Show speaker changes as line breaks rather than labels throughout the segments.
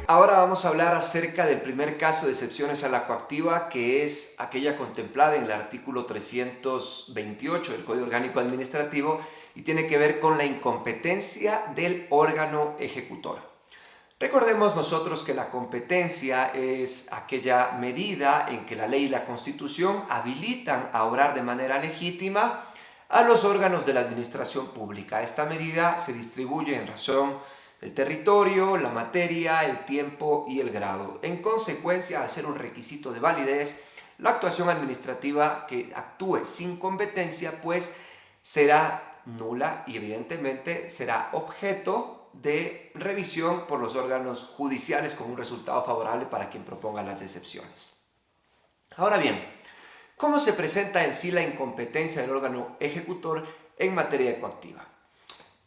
Ahora vamos a hablar acerca del primer caso de excepciones a la coactiva, que es aquella contemplada en el artículo 328 del Código Orgánico Administrativo y tiene que ver con la incompetencia del órgano ejecutor. Recordemos nosotros que la competencia es aquella medida en que la ley y la Constitución habilitan a obrar de manera legítima a los órganos de la administración pública. Esta medida se distribuye en razón del territorio, la materia, el tiempo y el grado. En consecuencia, al ser un requisito de validez, la actuación administrativa que actúe sin competencia, pues será nula y evidentemente será objeto de revisión por los órganos judiciales con un resultado favorable para quien proponga las excepciones. Ahora bien, ¿cómo se presenta en sí la incompetencia del órgano ejecutor en materia coactiva?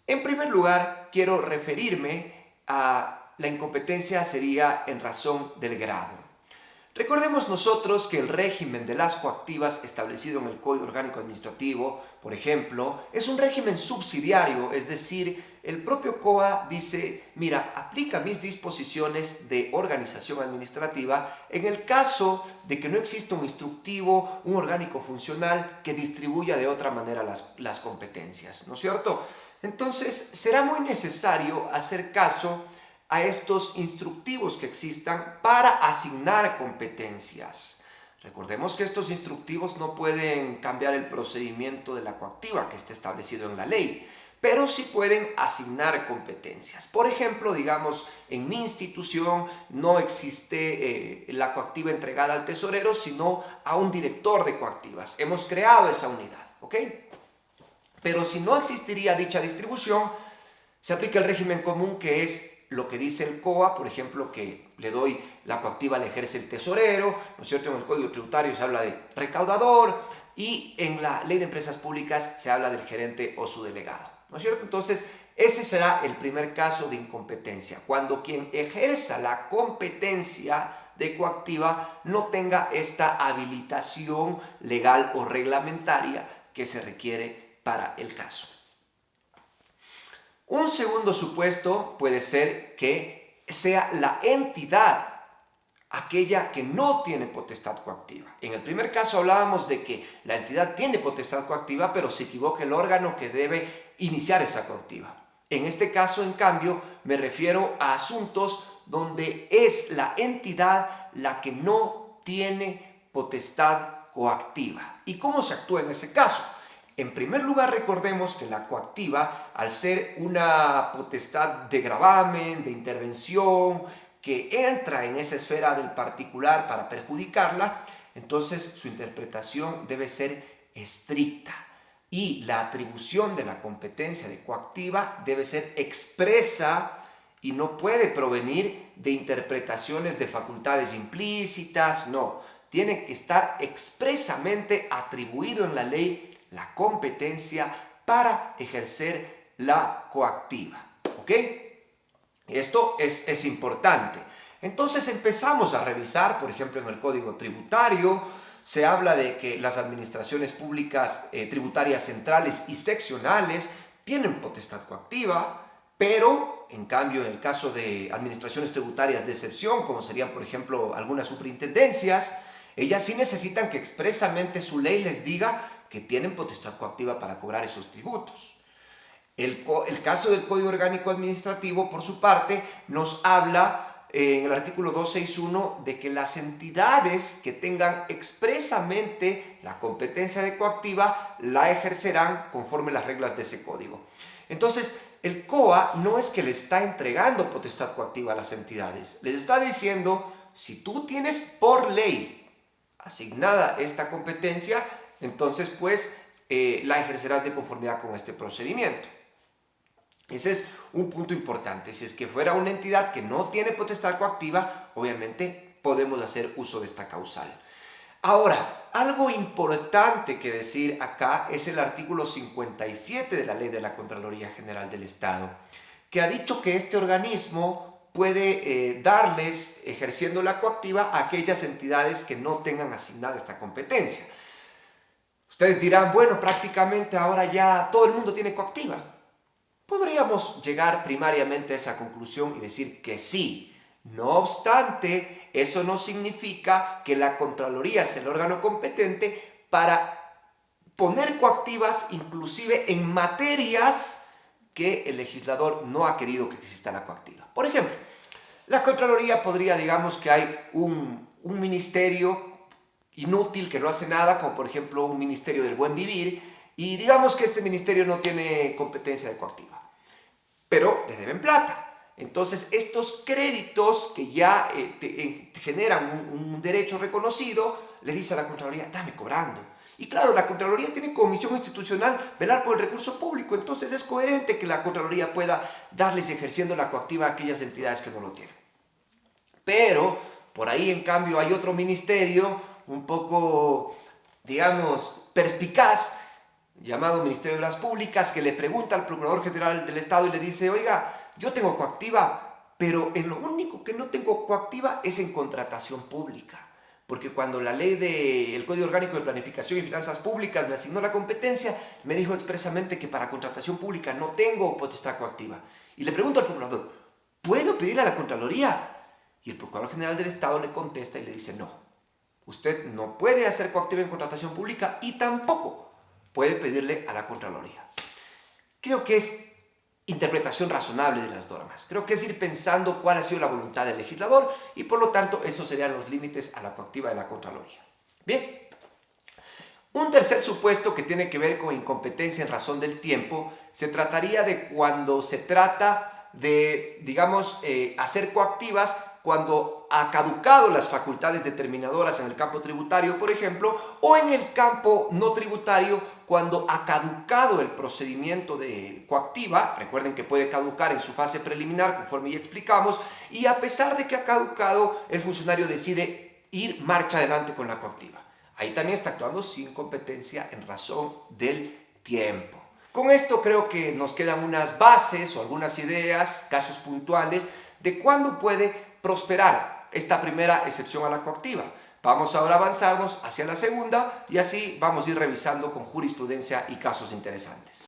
En primer lugar, quiero referirme a la incompetencia sería en razón del grado. Recordemos nosotros que el régimen de las coactivas establecido en el Código Orgánico Administrativo, por ejemplo, es un régimen subsidiario, es decir, el propio COA dice, mira, aplica mis disposiciones de organización administrativa en el caso de que no exista un instructivo, un orgánico funcional que distribuya de otra manera las competencias, ¿no es cierto? Entonces, será muy necesario hacer caso a estos instructivos que existan para asignar competencias. Recordemos que estos instructivos no pueden cambiar el procedimiento de la coactiva que esté establecido en la ley, pero sí pueden asignar competencias. Por ejemplo, digamos, en mi institución no existe la coactiva entregada al tesorero, sino a un director de coactivas. Hemos creado esa unidad, ¿ok? Pero si no existiría dicha distribución, se aplica el régimen común, que es lo que dice el COA, por ejemplo, que le doy la coactiva, la ejerce el tesorero, ¿no es cierto? En el Código Tributario se habla de recaudador y en la Ley de Empresas Públicas se habla del gerente o su delegado, ¿no es cierto? Entonces, ese será el primer caso de incompetencia, cuando quien ejerza la competencia de coactiva no tenga esta habilitación legal o reglamentaria que se requiere para el caso. Un segundo supuesto puede ser que sea la entidad aquella que no tiene potestad coactiva. En el primer caso hablábamos de que la entidad tiene potestad coactiva, pero se equivoca el órgano que debe iniciar esa coactiva. En este caso, en cambio, me refiero a asuntos donde es la entidad la que no tiene potestad coactiva. ¿Y cómo se actúa en ese caso? En primer lugar, recordemos que la coactiva, al ser una potestad de gravamen, de intervención, que entra en esa esfera del particular para perjudicarla, entonces su interpretación debe ser estricta y la atribución de la competencia de coactiva debe ser expresa y no puede provenir de interpretaciones de facultades implícitas, no, tiene que estar expresamente atribuido en la ley la competencia para ejercer la coactiva, ¿ok? Esto es importante. Entonces empezamos a revisar, por ejemplo, en el Código Tributario, se habla de que las administraciones públicas tributarias centrales y seccionales tienen potestad coactiva, pero en cambio en el caso de administraciones tributarias de excepción, como serían por ejemplo algunas superintendencias, ellas sí necesitan que expresamente su ley les diga que tienen potestad coactiva para cobrar esos tributos. El caso del Código Orgánico Administrativo, por su parte, nos habla en el artículo 261 de que las entidades que tengan expresamente la competencia de coactiva la ejercerán conforme las reglas de ese código. Entonces, el COA no es que le está entregando potestad coactiva a las entidades, les está diciendo, si tú tienes por ley asignada esta competencia, entonces pues la ejercerás de conformidad con este procedimiento. Ese es un punto importante. Si es que fuera una entidad que no tiene potestad coactiva, obviamente podemos hacer uso de esta causal. Ahora, algo importante que decir acá es el artículo 57 de la Ley de la Contraloría General del Estado, que ha dicho que este organismo puede darles, ejerciendo la coactiva, a aquellas entidades que no tengan asignada esta competencia. Ustedes dirán, bueno, prácticamente ahora ya todo el mundo tiene coactiva. Podríamos llegar primariamente a esa conclusión y decir que sí, No obstante, eso no significa que la Contraloría sea el órgano competente para poner coactivas inclusive en materias que el legislador no ha querido que exista la coactiva. Por ejemplo, la Contraloría podría, digamos que hay un ministerio inútil que no hace nada, como por ejemplo un ministerio del buen vivir, y digamos que este ministerio no tiene competencia de coactiva, pero le deben plata. Entonces, estos créditos que ya generan un derecho reconocido, le dice a la Contraloría, dame cobrando. Y claro, la Contraloría tiene como misión institucional velar por el recurso público, entonces es coherente que la Contraloría pueda darles ejerciendo la coactiva a aquellas entidades que no lo tienen. Pero, por ahí en cambio hay otro ministerio un poco, digamos, perspicaz, llamado Ministerio de Obras Públicas, que le pregunta al Procurador General del Estado y le dice, oiga, yo tengo coactiva, pero en lo único que no tengo coactiva es en contratación pública. Porque cuando la ley del Código Orgánico de Planificación y Finanzas Públicas me asignó la competencia, me dijo expresamente que para contratación pública no tengo potestad coactiva. Y le pregunto al Procurador, ¿puedo pedirle a la Contraloría? Y el Procurador General del Estado le contesta y le dice, no, usted no puede hacer coactiva en contratación pública y tampoco puede pedirle a la Contraloría. Creo que es interpretación razonable de las normas. Creo que es ir pensando cuál ha sido la voluntad del legislador y por lo tanto esos serían los límites a la coactiva de la Contraloría. Bien, un tercer supuesto que tiene que ver con incompetencia en razón del tiempo se trataría de cuando se trata de, digamos, hacer coactivas cuando ha caducado las facultades determinadoras en el campo tributario, por ejemplo, o en el campo no tributario, cuando ha caducado el procedimiento de coactiva. Recuerden que puede caducar en su fase preliminar, conforme ya explicamos, y a pesar de que ha caducado, el funcionario decide ir marcha adelante con la coactiva. Ahí también está actuando sin competencia en razón del tiempo. Con esto creo que nos quedan unas bases o algunas ideas, casos puntuales, de cuándo puede prosperar esta primera excepción a la coactiva. Vamos ahora a avanzarnos hacia la segunda y así vamos a ir revisando con jurisprudencia y casos interesantes.